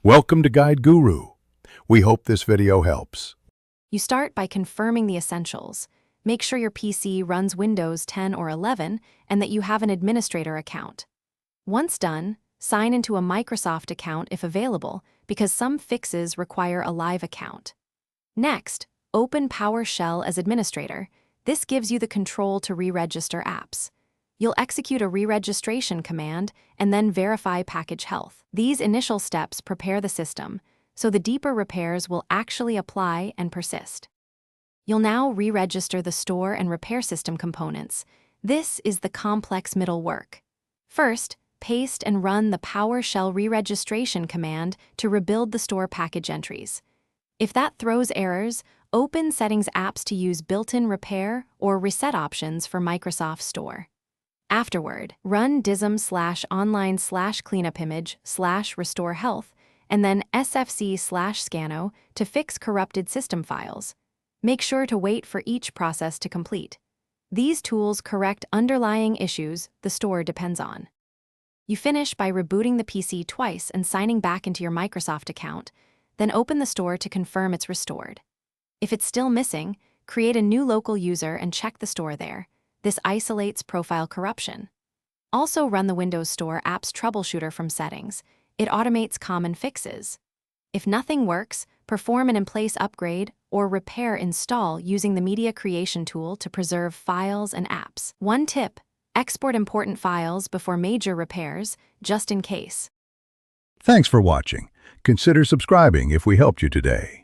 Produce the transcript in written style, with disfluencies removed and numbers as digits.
Welcome to Guide Guru. We hope this video helps. You start by confirming the essentials. Make sure your PC runs Windows 10 or 11 and that you have an administrator account. Once done, sign into a Microsoft account if available, because some fixes require a live account. Next, open PowerShell as administrator. This gives you the control to re-register apps. You'll execute a re-registration command and then verify package health. These initial steps prepare the system, so the deeper repairs will actually apply and persist. You'll now re-register the store and repair system components. This is the complex middle work. First, paste and run the PowerShell re-registration command to rebuild the store package entries. If that throws errors, open Settings apps to use built-in repair or reset options for Microsoft Store. Afterward, run dism/online/cleanupimage/restore health and then sfc/scano to fix corrupted system files. Make sure to wait for each process to complete. These tools correct underlying issues the store depends on. You finish by rebooting the PC twice and signing back into your Microsoft account, then open the store to confirm it's restored. If it's still missing, create a new local user and check the store there. This isolates profile corruption. Also run the Windows Store app's troubleshooter from settings. It automates common fixes. If nothing works, perform an in-place upgrade or repair install using the media creation tool to preserve files and apps. One tip: export important files before major repairs, just in case. Thanks for watching. Consider subscribing if we helped you today.